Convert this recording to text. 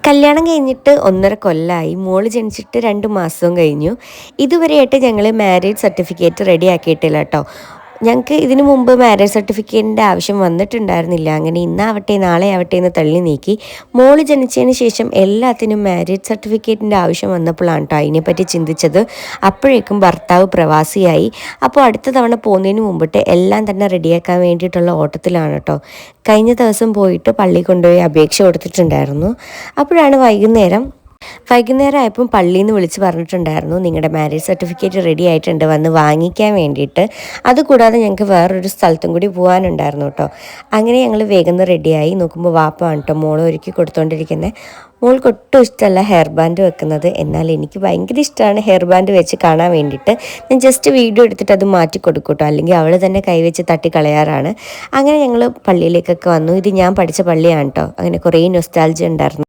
കല്യാണം കഴിഞ്ഞിട്ട് 1.5 കൊല്ലമായി. മോള് ജനിച്ചിട്ട് 2 മാസവും കഴിഞ്ഞു. ഇതുവരെയായിട്ട് ഞങ്ങൾ മാരേജ് സർട്ടിഫിക്കറ്റ് റെഡി ആക്കിയിട്ടില്ല കേട്ടോ. ഞങ്ങൾക്ക് ഇതിനു മുമ്പ് മാരേജ് സർട്ടിഫിക്കറ്റിൻ്റെ ആവശ്യം വന്നിട്ടുണ്ടായിരുന്നില്ല. അങ്ങനെ ഇന്നാവട്ടെ നാളെ ആവട്ടെ എന്ന് തള്ളി നീക്കി. മോള് ജനിച്ചതിന് ശേഷം എല്ലാത്തിനും മാരേജ് സർട്ടിഫിക്കറ്റിൻ്റെ ആവശ്യം വന്നപ്പോഴാണ് കേട്ടോ അതിനെപ്പറ്റി ചിന്തിച്ചത്. അപ്പോഴേക്കും ഭർത്താവ് പ്രവാസിയായി. അപ്പോൾ അടുത്ത തവണ പോകുന്നതിന് മുമ്പിട്ട് എല്ലാം തന്നെ റെഡിയാക്കാൻ വേണ്ടിയിട്ടുള്ള ഓട്ടത്തിലാണ് കേട്ടോ. കഴിഞ്ഞ ദിവസം പോയിട്ട് പള്ളി കൊണ്ടുപോയി അപേക്ഷ കൊടുത്തിട്ടുണ്ടായിരുന്നു. അപ്പോഴാണ് വൈകുന്നേരം ആയപ്പം പള്ളിയിൽ നിന്ന് വിളിച്ച് പറഞ്ഞിട്ടുണ്ടായിരുന്നു, നിങ്ങളുടെ മാരേജ് സർട്ടിഫിക്കറ്റ് റെഡി ആയിട്ടുണ്ട്, വന്ന് വാങ്ങിക്കാൻ വേണ്ടിയിട്ട്. അതുകൂടാതെ ഞങ്ങൾക്ക് വേറൊരു സ്ഥലത്തും കൂടി പോകാനുണ്ടായിരുന്നു കേട്ടോ. അങ്ങനെ ഞങ്ങൾ വേഗം റെഡിയായി. നോക്കുമ്പോൾ വാപ്പാണ് കേട്ടോ മോളെ ഒരുക്കി കൊടുത്തുകൊണ്ടിരിക്കുന്നത്. മോൾക്ക് ഒട്ടും ഇഷ്ടമല്ല ഹെയർ ബാൻഡ് വെക്കുന്നത്. എന്നാൽ എനിക്ക് ഭയങ്കര ഇഷ്ടമാണ് ഹെയർ ബാൻഡ് വെച്ച് കാണാൻ വേണ്ടിയിട്ട്. ഞാൻ ജസ്റ്റ് വീഡിയോ എടുത്തിട്ട് അത് മാറ്റി കൊടുക്കും കേട്ടോ, അല്ലെങ്കിൽ അവൾ തന്നെ കൈവച്ച് തട്ടിക്കളയാറാണ്. അങ്ങനെ ഞങ്ങൾ പള്ളിയിലേക്കൊക്കെ വന്നു. ഇത് ഞാൻ പഠിച്ച പള്ളിയാണ് കേട്ടോ. അങ്ങനെ കുറേ നൊസ്റ്റാൾജി ഉണ്ടായിരുന്നു.